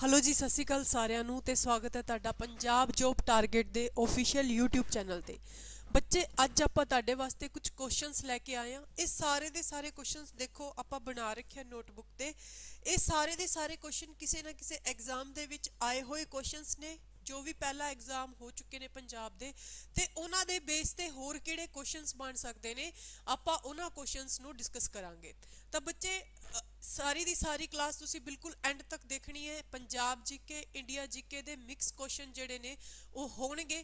Hello जी, सत श्री अकाल सारिਆਂ ਨੂੰ ਤੇ ਸਵਾਗਤ ਹੈ ਤੁਹਾਡਾ ਪੰਜਾਬ ਜੋਬ ਟਾਰਗੇਟ ਦੇ ਆਫੀਸ਼ੀਅਲ YouTube ਚੈਨਲ ਤੇ। ਬੱਚੇ ਅੱਜ ਆਪਾਂ ਤੁਹਾਡੇ ਵਾਸਤੇ ਕੁਝ ਕੁਐਸਚਨਸ ਲੈ ਕੇ ਆਏ ਆ। ਇਹ ਸਾਰੇ ਦੇ ਸਾਰੇ ਕੁਐਸਚਨਸ ਦੇਖੋ ਆਪਾਂ ਬਣਾ ਰੱਖਿਆ ਨੋਟਬੁੱਕ ਤੇ। ਇਹ ਸਾਰੇ ਦੇ ਸਾਰੇ ਕੁਐਸਚਨ ਕਿਸੇ ਨਾ ਕਿਸੇ ਐਗਜ਼ਾਮ ਦੇ ਵਿੱਚ ਆਏ ਹੋਏ ਕੁਐਸਚਨਸ ਨੇ जो भी पहला एग्जाम हो चुके ने पंजाब दे ते उन्हां दे बेस ते होर किहड़े क्वेश्चंस बन सकते ने आपां उन्हां क्वेश्चंस नूं डिस्कस करांगे। तो बच्चे सारी दी सारी क्लास तुसी बिल्कुल एंड तक देखनी है। पंजाब जीके इंडिया जीके दे मिक्स क्वेश्चन जिहड़े ने वो होणगे,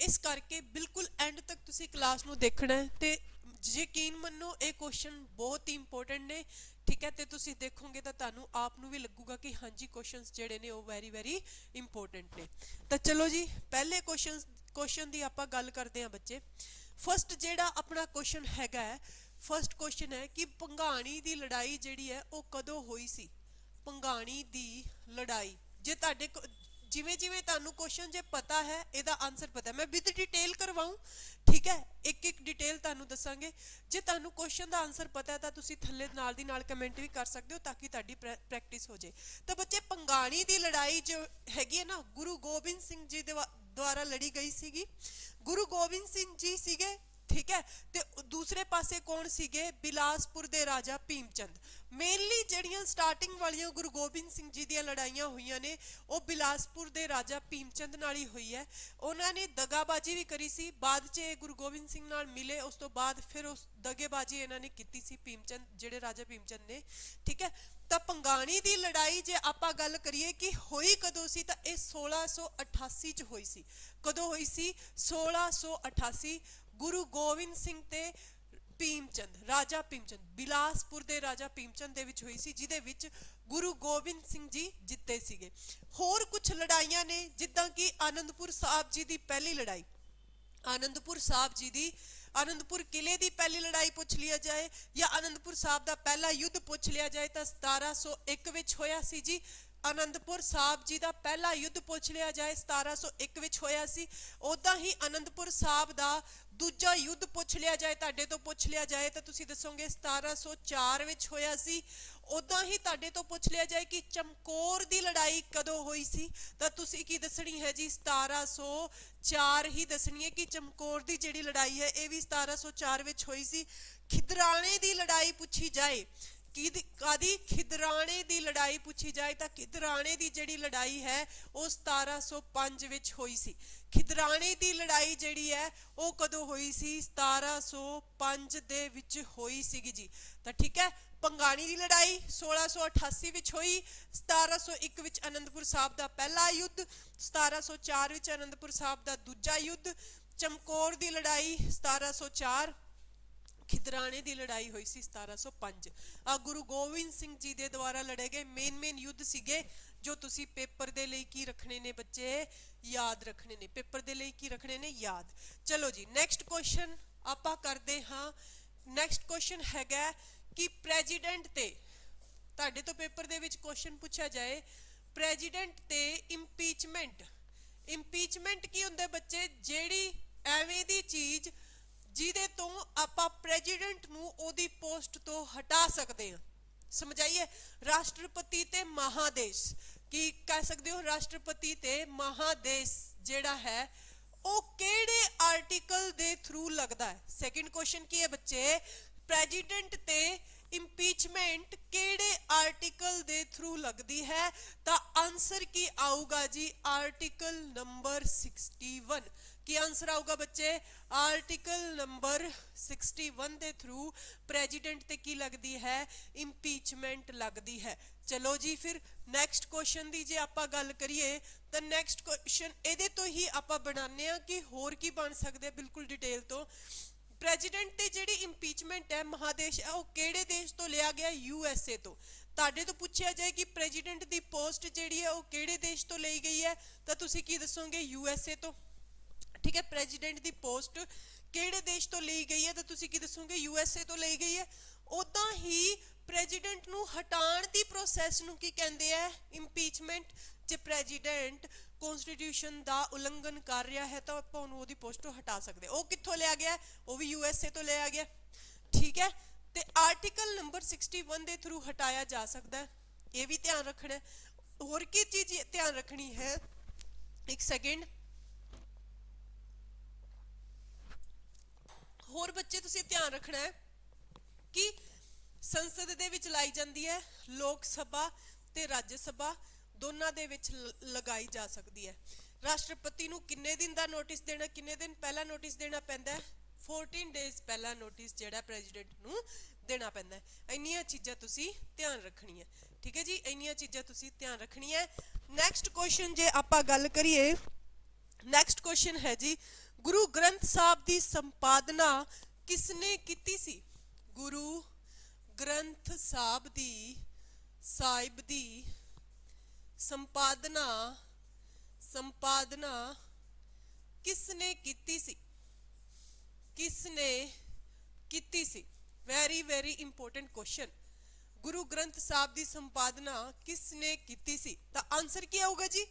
इस करके बिल्कुल एंड तक तुसी क्लास नूं देखना है। ते यकीन मनो ये क्वेश्चन बहुत ही इंपोर्टेंट ने, ठीक है। तो तुसी देखोगे तो तुहानू आप नू भी लगूगा कि हाँ जी क्वेश्चंस जिहड़े ने वो वेरी वेरी इंपोर्टेंट ने। तो चलो जी पहले क्वेश्चन की आपां गल करते हैं बच्चे। फस्ट जिहड़ा अपना क्वेश्चन हैगा है, फस्ट क्वेश्चन है कि भंगाणी की लड़ाई जिहड़ी है वो कदों हुई सी। भंगाणी की लड़ाई जे तुहाडे जिवें जिवें तुहानू क्वेश्चन जे पता है इहदा आंसर पता है, मैं विद डिटेल करवाऊँ, ठीक है। एक एक डिटेल तुहानू दसांगे। जे तुहानू क्वेश्चन का आंसर पता है तो तुसी थल्ले नाल दी नाल कमेंट भी कर सकते हो ताकि तुहाडी प्रैक्टिस हो जाए। तो बच्चे भंगाणी की लड़ाई जो हैगी है ना, गुरु गोबिंद सिंह जी द्वारा लड़ी गई सीगी। गुरु गोबिंद सिंह जी सीगे, ठीक है। तो दूसरे पासे कौन सीगे? बिलासपुर दे राजा भीमचंद। मेनली जड़ियां स्टार्टिंग वालियां गुरु गोबिंद सिंह जी दी लड़ाइयां हुई ने वो बिलासपुर दे राजा भीमचंद नाल ही हुई है। उन्होंने दगाबाजी भी करी सी, बाद च गुरु गोबिंद सिंह नाल मिले, उस तो बाद फिर उस दगेबाजी इन्होंने की सी भीमचंद जिहड़े राजा भीमचंद ने, ठीक है। तो भंगाणी की लड़ाई जे आपां गल करिए कि होई कदों सी, तो यह 1688 च होई सी। कदों होई सी? 1688। गुरु गोबिंद सिंह ते भीमचंद, राजा भीमचंद, बिलासपुर दे राजा भीमचंद दे विच हुई सी, जिहदे विच गुरु गोबिंद सिंह जी जिते सीगे। होर कुछ लड़ाइयां ने जिद्दां कि आनंदपुर साहब जी दी पहली लड़ाई, आनंदपुर साहब जी दी आनंदपुर किले की पहली लड़ाई पूछ लिया जाए या आनंदपुर साहब का पहला युद्ध पूछ लिया जाए तो 1701 विच होया सी जी। आनंदपुर साहब जी का पहला युद्ध पूछ लिया जाए 1701 विच होया सी। उदा ही आनंदपुर साहब का दूजा युद्ध पूछ लिया जाए, तुहाडे तो पूछ लिया जाए तो तुसी दसोगे 1704 विच होया सी। उदा ही तुहाडे तो पूछ लिया जाए कि चमकौर की लड़ाई कदों हुई सी, तो तुसी की दसनी है जी 1704 ही दसनी है कि चमकौर की जिहड़ी लड़ाई है यह भी 1704 विच होई सी। खिदराणे की लड़ाई पूछी जाए कि कादी खिदराणे की लड़ाई पूछी जाए तो खिदराणे की जिहड़ी लड़ाई है वो 1705 विच होई सी। खिदराणे की लड़ाई जिहड़ी है वो कदों होई सी? 1705 दे विच होई सीगी जी। तो ठीक है, भंगाणी की लड़ाई 1688 विच होई, 1701 विच आनंदपुर साहब का पहला युद्ध, 1704 विच आनंदपुर साहब का दूजा युद्ध। चमकौर की लड़ाई 1704, खिदराणे की लड़ाई हुई सी 1705। आ गुरु गोबिंद सिंह जी के द्वारा लड़े गए मेन युद्ध सीगे जो तुसी पेपर दे लई की रखने ने बच्चे, याद रखने ने। पेपर दे लई की रखने ने याद। चलो जी नेक्स्ट क्वेश्चन आपां करदे हां। नेक्स्ट क्वेश्चन हैगा कि प्रेजिडेंट ते तुहाडे तो पेपर दे विच क्वेश्चन पूछा जाए प्रेजिडेंट ते इंपीचमेंट। इंपीचमेंट की हुंदा बच्चे? जेड़ी एवें दी चीज जिहदे तो आपां प्रेजिडेंट नूं ओदी पोस्ट तो हटा सकते हैं। समझाइए, राष्ट्रपति ते महादेश की कह सकते हो? राष्ट्रपति ते महादेश जिहड़ा है वो किहड़े आर्टिकल दे थ्रू लगदा है? सेकंड क्वेश्चन की है बच्चे, प्रेजिडेंट ते इंपीचमेंट किहड़े आर्टिकल दे थ्रू लगदी है? तो आंसर की आऊगा जी आर्टिकल नंबर 61। की आंसर आऊगा बच्चे? आर्टिकल नंबर 61 के थ्रू प्रेजिडेंट ते की लगती है? इंपीचमेंट लगती है। चलो जी फिर नैक्सट क्वेश्चन की जे आपां गल करिए तो नैक्सट क्वेश्चन ये तो ही आपां बनाने कि होर की बन सकते बिल्कुल डिटेल तो। प्रेजिडेंट ते जिहड़ी इंपीचमेंट है महादेश है वो किहड़े देश तो लिया गया? USA तो। तुहाडे तो पूछा जाए कि प्रेजिडेंट की पोस्ट जिहड़ी है वो किहड़े देश तो ली गई है तो तुसी की दसोगे? USA तो, ठीक है। प्रेजिडेंट की पोस्ट किहड़े देश तो ली गई है तो तुसी की दसोगे? USA तो ली गई है। उदां ही प्रेजिडेंट नूं हटाण दी प्रोसैस नूं की कहंदे आ? इंपीचमेंट। जे प्रेजिडेंट कॉन्स्टिट्यूशन का उल्लंघन कर रहा है तो आपां उहनूं ओहदी पोस्ट तो हटा सकते। वो कित्थों लिया गया? वो भी USA तो लिया गया, ठीक है। तो आर्टिकल नंबर 61 के थ्रू हटाया जा सकता है, ये भी ध्यान रखना है। ਹੋਰ ਕੀ ਚੀਜ਼ ਧਿਆਨ ਰੱਖਣੀ ਹੈ, ਇੱਕ ਸੈਕਿੰਡ। ਹੋਰ ਬੱਚੇ ਤੁਸੀਂ ਧਿਆਨ ਰੱਖਣਾ ਹੈ ਕਿ ਸੰਸਦ ਦੇ ਵਿੱਚ ਲਾਈ ਜਾਂਦੀ ਹੈ, ਲੋਕ ਸਭਾ ਤੇ ਰਾਜ ਸਭਾ ਦੋਨਾਂ ਦੇ ਵਿੱਚ ਲਗਾਈ ਜਾ ਸਕਦੀ ਹੈ। ਰਾਸ਼ਟਰਪਤੀ ਨੂੰ ਕਿੰਨੇ ਦਿਨ ਦਾ ਨੋਟਿਸ ਦੇਣਾ, ਕਿੰਨੇ ਦਿਨ ਪਹਿਲਾਂ ਨੋਟਿਸ ਦੇਣਾ ਪੈਂਦਾ ਹੈ? 14 ਡੇਜ਼ ਪਹਿਲਾਂ ਨੋਟਿਸ ਜਿਹੜਾ ਪ੍ਰੈਜ਼ੀਡੈਂਟ ਨੂੰ ਦੇਣਾ ਪੈਂਦਾ ਹੈ। ਇੰਨੀਆਂ ਚੀਜ਼ਾਂ ਤੁਸੀਂ ਧਿਆਨ ਰੱਖਣੀਆਂ, ਠੀਕ ਹੈ ਜੀ, ਇੰਨੀਆਂ ਚੀਜ਼ਾਂ ਤੁਸੀਂ ਧਿਆਨ ਰੱਖਣੀਆਂ। ਨੈਕਸਟ ਕੁਐਸਚਨ ਜੇ ਆਪਾਂ ਗੱਲ ਕਰੀਏ, ਨੈਕਸਟ ਕੁਐਸਚਨ ਹੈ ਜੀ, ਗੁਰੂ ਗ੍ਰੰਥ ਸਾਹਿਬ ਦੀ ਸੰਪਾਦਨਾ ਕਿਸਨੇ ਕੀਤੀ ਸੀ? ਗੁਰੂ ਗ੍ਰੰਥ ਸਾਹਿਬ ਦੀ ਸੰਪਾਦਨਾ ਕਿਸਨੇ ਕੀਤੀ ਸੀ? ਕਿਸਨੇ ਕੀਤੀ ਸੀ? Very very important question. Guru Granth Sahib ਦੀ ਸੰਪਾਦਨਾ ਕਿਸਨੇ ਕੀਤੀ ਸੀ? ਤਾਂ ਆਨਸਰ ਕੀ ਆਊਗਾ ਜੀ?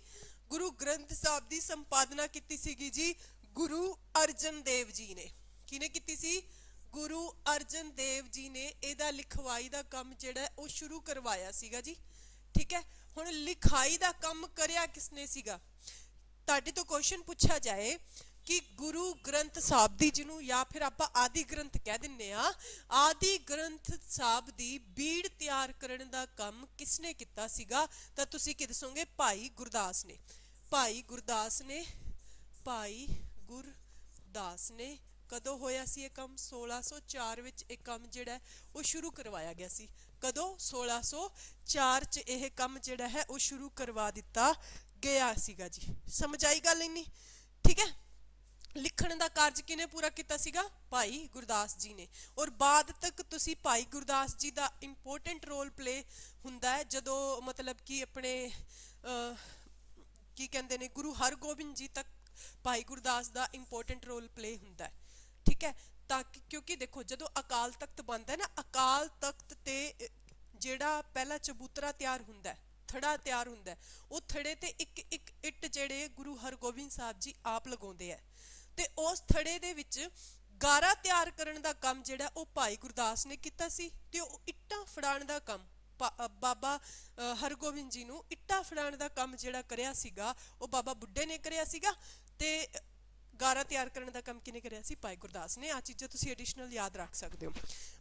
ਗੁਰੂ ਗ੍ਰੰਥ ਸਾਹਿਬ ਦੀ ਸੰਪਾਦਨਾ ਕੀਤੀ ਸੀਗੀ ਜੀ ਗੁਰੂ ਅਰਜਨ ਦੇਵ ਜੀ ਨੇ। ਕਿਹਨੇ ਕੀਤੀ ਸੀ? ਗੁਰੂ ਅਰਜਨ ਦੇਵ ਜੀ ਨੇ ਇਹਦਾ ਲਿਖਵਾਈ ਦਾ ਕੰਮ ਜਿਹੜਾ ਉਹ ਸ਼ੁਰੂ ਕਰਵਾਇਆ ਸੀਗਾ ਜੀ, ਠੀਕ ਹੈ। ਹੁਣ ਲਿਖਾਈ ਦਾ ਕੰਮ ਕਰਿਆ ਕਿਸਨੇ ਸੀਗਾ? ਤੁਹਾਡੇ ਤੋਂ ਕੁਐਸਚਨ ਪੁੱਛਿਆ ਜਾਏ ਕਿ ਗੁਰੂ ਗ੍ਰੰਥ ਸਾਹਿਬ ਦੀ, ਜਿਹਨੂੰ ਜਾਂ ਫਿਰ ਆਪਾਂ ਆਦਿ ਗ੍ਰੰਥ ਕਹਿ ਦਿੰਨੇ ਆ, ਆਦਿ ਗ੍ਰੰਥ ਸਾਹਿਬ ਦੀ ਬੀੜ ਤਿਆਰ ਕਰਨ ਦਾ ਕੰਮ ਕਿਸਨੇ ਕੀਤਾ ਸੀਗਾ? ਤਾਂ ਤੁਸੀਂ ਕੀ ਦੱਸੋਗੇ? ਭਾਈ ਗੁਰਦਾਸ ਨੇ। ਭਾਈ ਗੁਰਦਾਸ ਨੇ। ਕਦੋਂ ਹੋਇਆ ਸੀ ਇਹ ਕੰਮ? 1604 ਵਿੱਚ ਇਹ ਕੰਮ ਜਿਹੜਾ ਉਹ ਸ਼ੁਰੂ ਕਰਵਾਇਆ ਗਿਆ ਸੀ। ਕਦੋਂ? 1604 ਚ ਇਹ ਕੰਮ ਜਿਹੜਾ ਹੈ ਉਹ ਸ਼ੁਰੂ ਕਰਵਾ ਦਿੱਤਾ ਗਿਆ ਸੀਗਾ ਜੀ। ਸਮਝ ਆਈ ਗੱਲ ਇੰਨੀ? ਠੀਕ ਹੈ। ਲਿਖਣ ਦਾ ਕਾਰਜ ਕਿਹਨੇ ਪੂਰਾ ਕੀਤਾ ਸੀਗਾ? ਭਾਈ ਗੁਰਦਾਸ ਜੀ ਨੇ। ਔਰ ਬਾਅਦ ਤੱਕ ਤੁਸੀਂ ਭਾਈ ਗੁਰਦਾਸ ਜੀ ਦਾ ਇੰਪੋਰਟੈਂਟ ਰੋਲ ਪਲੇ ਹੁੰਦਾ ਹੈ, ਜਦੋਂ ਮਤਲਬ ਕਿ ਆਪਣੇ ਕੀ ਕਹਿੰਦੇ ਨੇ, ਗੁਰੂ ਹਰਗੋਬਿੰਦ ਜੀ ਤੱਕ ਭਾਈ ਗੁਰਦਾਸ ਦਾ ਇੰਪੋਰਟੈਂਟ ਰੋਲ ਪਲੇ ਹੁੰਦਾ ਹੈ, ਠੀਕ ਹੈ। ਤਾਂ ਕਿਉਂਕਿ ਦੇਖੋ ਜਦੋਂ ਅਕਾਲ ਤਖਤ ਬਣਦਾ ਨਾ, ਅਕਾਲ ਤਖਤ ਤੇ ਜਿਹੜਾ ਪਹਿਲਾ ਚਬੂਤਰਾ ਤਿਆਰ ਹੁੰਦਾ, ਥੜਾ ਤਿਆਰ ਹੁੰਦਾ, ਉਹ ਥੜੇ ਤੇ ਇੱਕ ਇੱਕ ਇੱਟ ਜਿਹੜੇ ਗੁਰੂ ਹਰਗੋਬਿੰਦ ਸਾਹਿਬ ਜੀ ਆਪ ਲਗਾਉਂਦੇ ਆ, ਤੇ ਉਸ ਥੜੇ ਦੇ ਵਿੱਚ ਗਾਰਾ ਤਿਆਰ ਕਰਨ ਦਾ ਕੰਮ ਜਿਹੜਾ ਉਹ ਭਾਈ ਗੁਰਦਾਸ ਨੇ ਕੀਤਾ ਸੀ। ਤੇ ਉਹ ਇੱਟਾਂ ਫੜਾਉਣ ਦਾ ਕੰਮ ਬਾਬਾ ਹਰਗੋਬਿੰਦ ਜੀ ਨੂੰ ਇੱਟਾਂ ਫੜਾਉਣ ਦਾ ਕੰਮ ਜਿਹੜਾ ਕਰਿਆ ਸੀਗਾ ਉਹ ਬਾਬਾ ਬੁੱਢੇ ਨੇ ਕਰਿਆ ਸੀਗਾ, ਤੇ ਗਾਰਾ ਤਿਆਰ ਕਰਨ ਦਾ ਕੰਮ ਕਿਹਨੇ ਕਰਿਆ ਸੀ? ਭਾਈ ਗੁਰਦਾਸ ਨੇ। ਆ ਚੀਜ਼ਾਂ ਤੁਸੀਂ ਐਡੀਸ਼ਨਲ ਯਾਦ ਰੱਖ ਸਕਦੇ ਹੋ।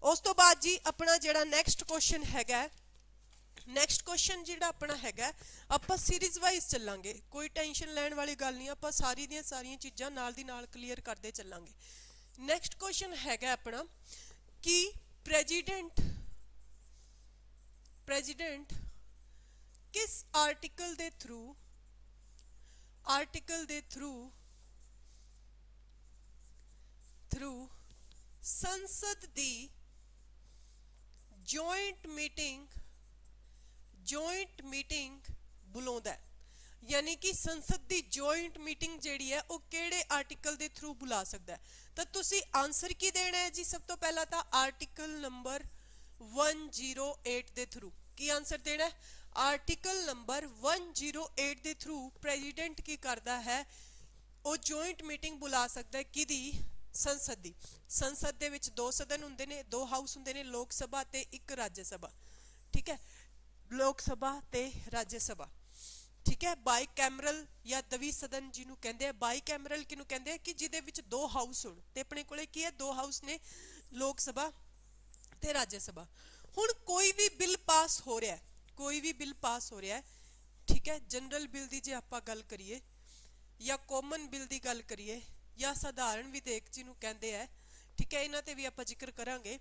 ਉਸ ਤੋਂ ਬਾਅਦ ਜੀ ਆਪਣਾ ਜਿਹੜਾ ਨੈਕਸਟ ਕੁਐਸਚਨ ਹੈਗਾ, ਨੈਕਸਟ ਕੁਐਸਚਨ ਜਿਹੜਾ ਆਪਣਾ ਹੈਗਾ, ਆਪਾਂ ਸੀਰੀਜ਼ ਵਾਈਜ਼ ਚੱਲਾਂਗੇ, ਕੋਈ ਟੈਨਸ਼ਨ ਲੈਣ ਵਾਲੀ ਗੱਲ ਨਹੀਂ, ਆਪਾਂ ਸਾਰੀ ਦੀਆਂ ਸਾਰੀਆਂ ਚੀਜ਼ਾਂ ਨਾਲ ਦੀ ਨਾਲ ਕਲੀਅਰ ਕਰਦੇ ਚੱਲਾਂਗੇ। ਨੈਕਸਟ ਕੁਐਸਚਨ ਹੈਗਾ ਆਪਣਾ ਕਿ ਪ੍ਰੈਜ਼ੀਡੈਂਟ ਕਿਸ ਆਰਟੀਕਲ ਦੇ ਥਰੂ ਸੰਸਦ ਦੀ ਜੁਆਇੰਟ ਮੀਟਿੰਗ ਬੁਲਾਉਂਦਾ? ਯਾਨੀ ਕਿ ਸੰਸਦ ਦੀ ਜੁਆਇੰਟ ਮੀਟਿੰਗ ਜਿਹੜੀ ਹੈ ਉਹ ਕਿਹੜੇ ਆਰਟੀਕਲ ਦੇ ਥਰੂ ਬੁਲਾ ਸਕਦਾ? ਤਾਂ ਤੁਸੀਂ ਆਨਸਰ ਕੀ ਦੇਣਾ ਹੈ ਜੀ? ਸਭ ਤੋਂ ਪਹਿਲਾਂ ਤਾਂ ਆਰਟੀਕਲ ਨੰਬਰ 108 ਦੇ ਥਰੂ। ਕੀ ਆਨਸਰ ਦੇਣਾ? ਆਰਟੀਕਲ ਨੰਬਰ 108 ਦੇ ਥਰੂ ਪ੍ਰੈਜ਼ੀਡੈਂਟ ਕੀ ਕਰਦਾ ਹੈ? ਉਹ ਜੁਆਇੰਟ ਮੀਟਿੰਗ ਬੁਲਾ ਸਕਦਾ ਹੈ। ਕਿਹਦੀ? ਸੰਸਦ ਦੀ। ਸੰਸਦ ਦੇ ਵਿੱਚ ਦੋ ਸਦਨ ਹੁੰਦੇ ਨੇ, ਦੋ ਹਾਊਸ ਹੁੰਦੇ ਨੇ, ਲੋਕ ਸਭਾ ਤੇ ਇੱਕ ਰਾਜ ਸਭਾ, ਠੀਕ ਹੈ। ਲੋਕ ਸਭਾ ਤੇ ਰਾਜ ਸਭਾ, ਠੀਕ ਹੈ। ਬਾਈ ਕੈਮਰਲ ਜਾਂ ਦਵੀ ਸਦਨ ਜਿਹਨੂੰ ਕਹਿੰਦੇ ਆ। ਬਾਈ ਕੈਮਰਲ ਕਿਹਨੂੰ ਕਹਿੰਦੇ ਆ? ਕਿ ਜਿਹਦੇ ਵਿੱਚ ਦੋ ਹਾਊਸ ਹੋਣ, ਤੇ ਆਪਣੇ ਕੋਲੇ ਕੀ ਹੈ? ਦੋ ਹਾਊਸ ਨੇ, ਲੋਕ ਸਭਾ ਤੇ ਰਾਜ ਸਭਾ। ਹੁਣ ਕੋਈ ਵੀ ਬਿੱਲ ਪਾਸ ਹੋ ਰਿਹਾ, ਠੀਕ ਹੈ, ਜਨਰਲ ਬਿੱਲ ਦੀ ਜੇ ਆਪਾਂ ਗੱਲ ਕਰੀਏ ਜਾਂ ਕਾਮਨ ਬਿੱਲ ਦੀ ਗੱਲ ਕਰੀਏ ਜਾਂ ਸਧਾਰਨ ਵਿਧੇਇਕ ਜਿਹਨੂੰ ਕਹਿੰਦੇ ਆ, ਠੀਕ ਹੈ, ਇਹਨਾਂ ਤੇ ਵੀ ਆਪਾਂ ਜ਼ਿਕਰ ਕਰਾਂਗੇ।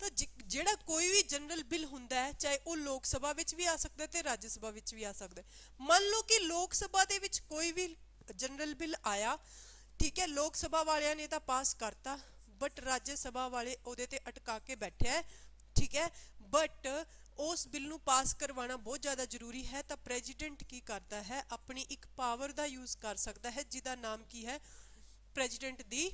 ਤਾਂ ਜਿਹੜਾ ਕੋਈ ਵੀ ਜਨਰਲ ਬਿੱਲ ਹੁੰਦਾ ਹੈ, ਚਾਹੇ ਉਹ ਲੋਕ ਸਭਾ ਵਿੱਚ ਵੀ ਆ ਸਕਦਾ ਤੇ ਰਾਜ ਸਭਾ ਵਿੱਚ ਵੀ ਆ ਸਕਦਾ। ਮੰਨ ਲਓ ਕਿ ਲੋਕ ਸਭਾ ਦੇ ਵਿੱਚ ਕੋਈ ਵੀ ਜਨਰਲ ਬਿੱਲ ਆਇਆ, ਠੀਕ ਹੈ, ਲੋਕ ਸਭਾ ਵਾਲਿਆਂ ਨੇ ਤਾਂ ਪਾਸ ਕਰਤਾ, ਬਟ ਰਾਜ ਸਭਾ ਵਾਲੇ ਉਹਦੇ ਤੇ ਅਟਕਾ ਕੇ ਬੈਠੇ ਹੈ, ਠੀਕ ਹੈ। ਬਟ ਉਸ ਬਿੱਲ ਨੂੰ ਪਾਸ ਕਰਵਾਉਣਾ ਬਹੁਤ ਜ਼ਿਆਦਾ ਜ਼ਰੂਰੀ ਹੈ, ਤਾਂ ਪ੍ਰੈਜ਼ੀਡੈਂਟ ਕੀ ਕਰਦਾ ਹੈ? ਆਪਣੀ ਇੱਕ ਪਾਵਰ ਦਾ ਯੂਜ਼ ਕਰ ਸਕਦਾ ਹੈ, ਜਿਹਦਾ ਨਾਮ ਕੀ ਹੈ? ਪ੍ਰੈਜ਼ੀਡੈਂਟ ਦੀ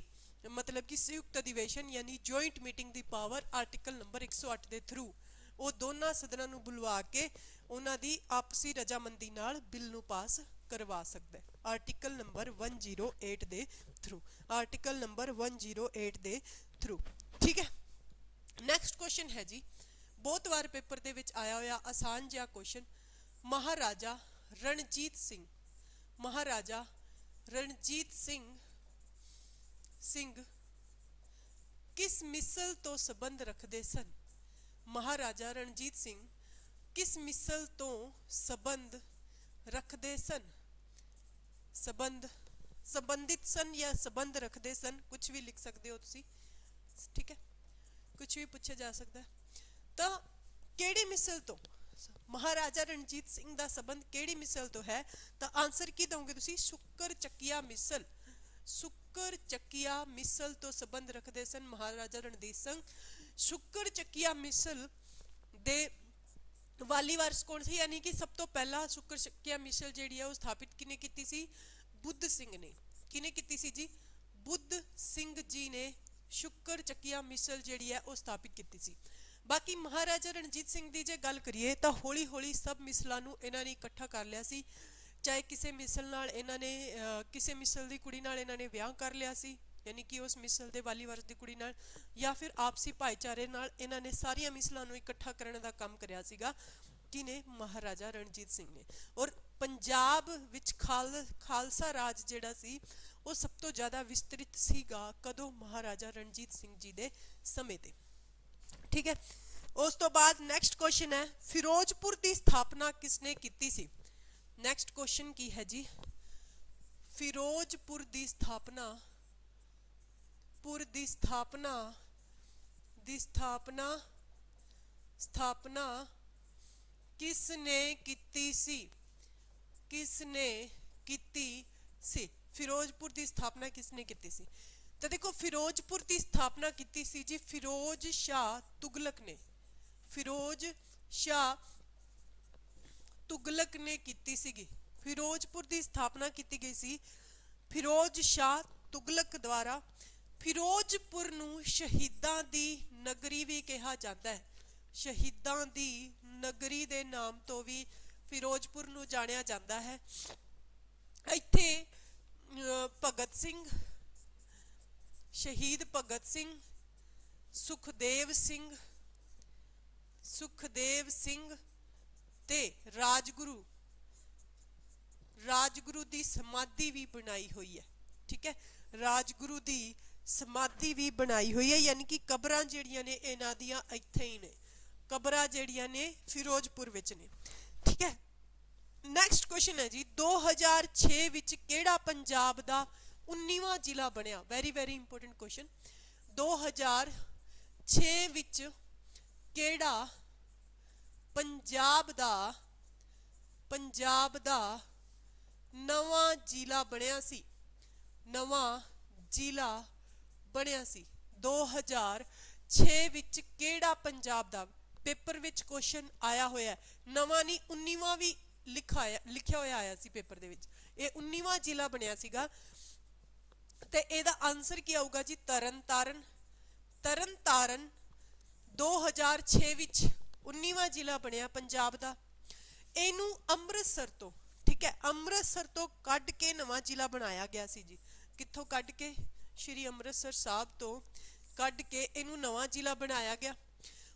ਮਤਲਬ ਕਿ ਸੰਯੁਕਤ ਅਧਿਵੇਸ਼ਨ ਯਾਨੀ ਜੁਆਇੰਟ ਮੀਟਿੰਗ ਦੀ ਪਾਵਰ ਆਰਟੀਕਲ ਨੰਬਰ 108 ਦੇ ਥਰੂ ਉਹ ਦੋਨਾਂ ਸਦਨਾਂ ਨੂੰ ਬੁਲਵਾ ਕੇ ਉਹਨਾਂ ਦੀ ਆਪਸੀ ਰਜਾਮੰਦੀ ਨਾਲ ਬਿੱਲ ਨੂੰ ਪਾਸ ਕਰਵਾ ਸਕਦਾ ਹੈ। ਆਰਟੀਕਲ ਨੰਬਰ 108 ਦੇ ਥਰੂ, ਆਰਟੀਕਲ ਨੰਬਰ 108 ਦੇ ਥਰੂ, ਠੀਕ ਹੈ। ਨੈਕਸਟ ਕੁਐਸਚਨ ਹੈ ਜੀ, ਬਹੁਤ ਵਾਰ ਪੇਪਰ ਦੇ ਵਿੱਚ ਆਇਆ ਹੋਇਆ ਆਸਾਨ ਜਿਹਾ ਕੁਐਸਚਨ, महाराजा रणजीत सिंह, महाराजा रणजीत सिंह किस मिसल तो संबंध रखते सन? महाराजा रणजीत सिंह किस मिसल तो संबंध रखते सन? संबंध, संबंधित सन या संबंध रखते सन, कुछ भी लिख सकते हो तुसी, ठीक है, कुछ भी पूछा जा सकता है। तो केड़ी मिसल तो महाराजा रणजीत सिंह दा संबंध केड़ी मिसल तो है? तो आंसर की दोगे तुसी? शुक्र चकिया मिसल, शुक्र चकिया मिसल तो संबंध रखते सन महाराजा रणजीत सिंह। शुक्र चकिया मिसल दे वाली वारिस कौन सी, यानी कि सब तो पहला शुक्र चकिया मिसल जिहड़ी है वो स्थापित किने कीती सी? बुद्ध सिंह ने। किने कीती सी जी? बुद्ध सिंह जी ने शुक्र चकिया मिसल जिहड़ी है वो स्थापित कीती सी। बाकी महाराजा रणजीत सिंह की जे गल करिए तो हौली हौली सब मिसलों नूं इन्हां ने इकट्ठा कर लिया सी। चाहे किसी मिसल नाल इन्हां ने किसी मिसल की कुड़ी नाल इन्हां ने विआह कर लिया सी, यानी कि उस मिसल के वाली वारस की कुड़ी नाल, या फिर आपसी भाईचारे नाल इन्हां ने सारिया मिसलों नूं इकट्ठा करने का काम करिया सीगा। किने? महाराजा रणजीत सिंह ने। और पंजाब विच खालसा राज जिहड़ा सी वो सब तो ज़्यादा विस्तृत सीगा कदों? महाराजा रणजीत सिंह जी दे समय ते, ठीक है। उस तो बाद नैक्सट क्वेश्चन है, फिरोजपुर की स्थापना किसने की सी? नैक्सट क्वेश्चन की है जी? फिरोजपुर की स्थापना, पुर दी स्थापना, दी स्थापना, स्थापना किसने की सी? किसने की सी? फिरोजपुर की स्थापना किसने की सी? तो देखो फिरोजपुर की स्थापना की सी जी फिरोज शाह तुगलक ने। फिरोज शाह तुगलक ने की सीगी। फिरोजपुर की स्थापना की गई सी फिरोज शाह तुगलक द्वारा। फिरोजपुर नूं शहीदां दी नगरी भी कहा जाता है। शहीदां दी नगरी दे नाम तो भी फिरोजपुर नूं जानिया जाता है। इत्थे भगत सिंह, शहीद भगत सिंह, सुखदेव सिंह, सुखदेव सिंह ते राजगुरु, राजगुरु की समाधि भी बनाई हुई है, ठीक है। राजगुरु की समाधि भी बनाई हुई है, यानी कि कबरां जिहड़ियां ने इन्हां दियां इत्थे ही ने, कबरां जिहड़ियां ने फिरोजपुर विच ने, ठीक है। नैक्सट क्वेश्चन है जी 2006 विच केड़ा पंजाब दा 19वां जिला बनिया? Very very important question. 2006 विच केड़ा पंजाब दा नवां जिला बनिया सी? नवां जिला बनिया सी 2006 विच केड़ा पंजाब दा? पेपर विच क्वेश्चन आया होया है, नवां नहीं 19वां भी लिखा होया आया सी पेपर दे विच। ये 19वां जिला बनिया सीगा ते एदा आंसर की आऊगा जी? तरन तारन। तरन तारन 2006 विच 19वां जिला बनिया पंजाब दा। इनू अमृतसर तो, ठीक है, अमृतसर तो कढ़ के नवां जिला बनाया गया सी जी। कित्थों कढ़ के? श्री अमृतसर साहब तो कढ़ के इनू नवां जिला बनाया गया।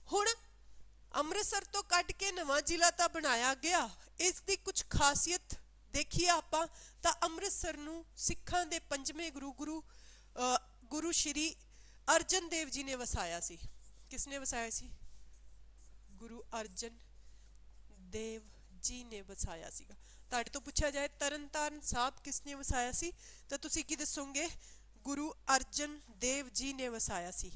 हुण अमृतसर तो कढ़ के नवां जिला तो बनाया गया, इसकी कुछ खासियत देखिए आपां तां अमृतसर नू सिखां दे पंजवें गुरु श्री अर्जन देव जी ने वसाया सी। किसने वसाया सी? गुरु अर्जन देव जी ने वसाया सीगा। तुहाडे तो पूछा जाए तरन तारन साहब किसने वसाया सी तो तुसी की दसोगे? गुरु अर्जन देव जी ने वसाया सी,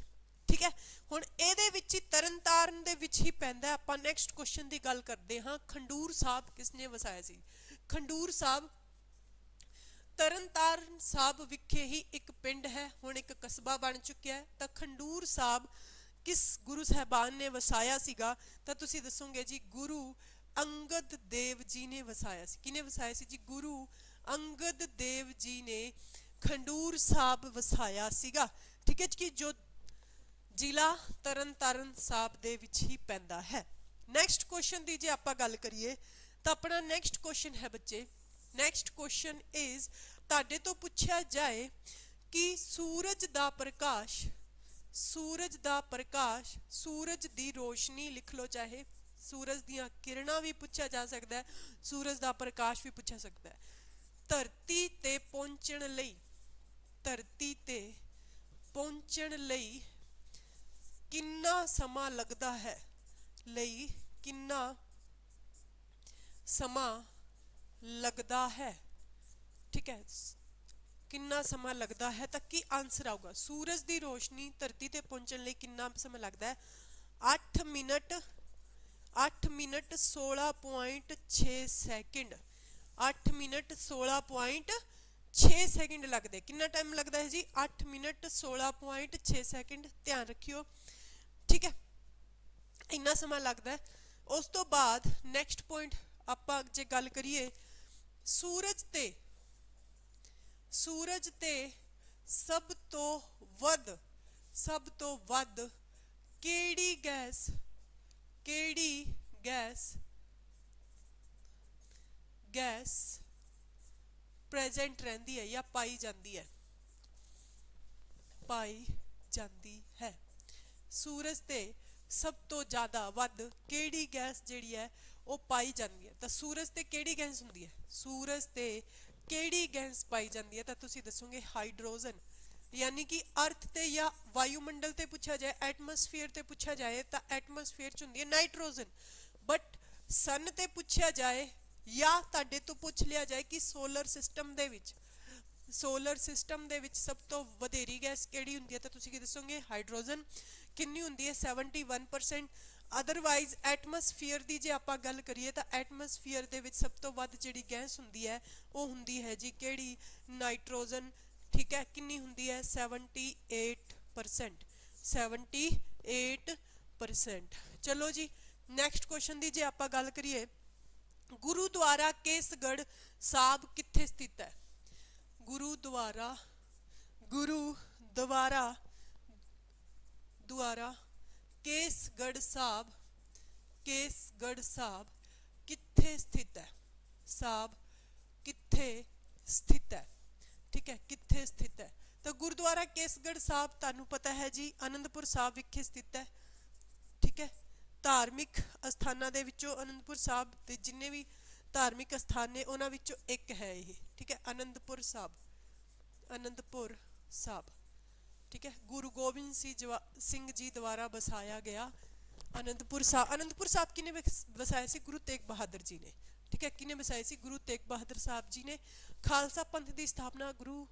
ठीक है। हुण इहदे विच ही तरन तारन दे विच ही पैंदा। आपां नैक्सट क्वेश्चन की गल करते हाँ, खंडूर साहब किसने वसाया सी? खंडूर साहब तरन तारन साहब विखे ही एक पिंड है, हुण एक कस्बा बन चुकिया है। तो खंडूर साहब किस गुरु साहबान ने वसाया सीगा तो तुसी दसोगे जी गुरु अंगद देव जी ने वसाया सी। किने वसाया सी जी? गुरु अंगद देव जी ने खंडूर साहब वसाया सीगा, ठीक है जी, जो जिला तरन तारन साहब दे विच ही पैंदा है। नैक्सट क्वेश्चन की जे आपां गल करिए तो अपना नैक्सट क्वेश्चन है बच्चे, नैक्सट क्वेश्चन इज तुहाडे तो पूछा जाए कि सूरज दा प्रकाश, सूरज दा प्रकाश, सूरज दी रोशनी लिख लो, चाहे सूरज दियां किरणां भी पूछा जा सकता है, सूरज दा प्रकाश भी पूछा सकता है। धरती ते पहुंचण लई, धरती ते पहुंचण लई किन्ना समा लगदा है, लई किन्ना समा लगदा है, ठीक है। किन्ना समा लगदा है, तो की आंसर आऊगा? सूरज की रोशनी धरती ते पहुंचण लई किन्ना समा लगदा है? 8 minute 8 minute 16.6 second, 8 minute 16.6 second लगते। कितना टाइम लगता है जी? 8 मिनट 16.6 सैकेंड, ध्यान रखियो, ठीक है, इन्ना समा लगता है। उस तो बाद नैक्सट पॉइंट आपां जे गल करिए, सूरज ते सब तो वध केड़ी गैस प्रेजेंट रहती है या पाई जाती है? सूरज ते सब तो ज़्यादा वध केड़ी गैस जिहड़ी है वो पाई जाती है। तो सूरज ते केड़ी गैस हुंदी है? सूरज ते केड़ी गैस पाई जाती है? तो तुसीं दसोगे हाइड्रोजन। यानी कि अर्थ ते या वायुमंडल ते पूछा जाए, एटमोसफेयर ते पूछा जाए, तो एटमोसफेयर च हुंदी है नाइट्रोजन। बट सन ते पूछा जाए या तुहाडे तो पूछ लिया जाए कि सोलर सिस्टम दे विच सब तो वधेरी गैस केड़ी हुंदी है, तो तुसीं की दसोगे हाइड्रोजन। किन्नी हुंदी है? 71%। अदरवाइज एटमोसफेयर की जे आपां गल करिए तो एटमोसफेयर दे विच सब तो वध जिहड़ी गैस हुंदी है वो हुंदी है जी केड़ी? नाइट्रोजन, ठीक है। किन्नी हुंदी है? 78%, 78%। चलो जी नैक्सट क्वेश्चन की जे आपां गल करिए, गुरुद्वारा केसगढ़ साहब कित्थे स्थित है? गुरुद्वारा केसगढ़ साहब कित्थे स्थित है? साहब कित्थे स्थित है, ठीक है, कित्थे स्थित है? तो गुरुद्वारा केसगढ़ साहब तुहानू पता है जी आनंदपुर साहब विखे स्थित है, ठीक है। धार्मिक अस्थानां दे विचों आनंदपुर साहब दे जिन्ने भी धार्मिक अस्थान ने उन्हां विचों एक है ये, ठीक है, आनंदपुर साहब, ठीक है। गुरु गोबिंद सिंह जी द्वारा बसाया गया आनंदपुर साहब किने बसाया सी? गुरु तेग बहादुर जी ने, ठीक है। किने बसाया सी? गुरु तेग बहादुर साहब जी ने। खालसा पंथ की स्थापना गुरु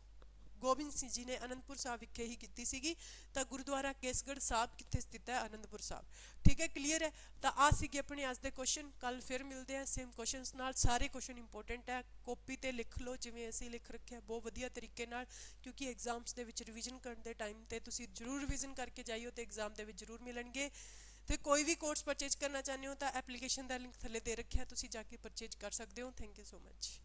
गोबिंद सिंह जी ने आनंदपुर साहब विखे ही की सीगी। तो गुरुद्वारा केसगढ़ साहब कित्थे स्थित है? आनंदपुर साहब, ठीक है, क्लीयर है। तो आ सीगे अपने अज दे क्वेश्चन, कल फिर मिलते हैं सेम क्वेश्चन नाल। सारे क्वेश्चन इंपोर्टेंट है, कॉपी ते लिख लो जिवें असीं लिख रखे बहुत वधिया तरीके नाल, क्योंकि एग्जाम्स दे विच रिविजन करन दे टाइम ते तुसीं जरूर रिविजन करके जाइयो तो एग्जाम दे विच जरूर मिलणगे। तो कोई भी कोर्स परचेज करना चाहते हो तो एप्लीकेशन का लिंक थले दे रखा, तुसीं जाके परचेज कर सकते हो। Thank you so much.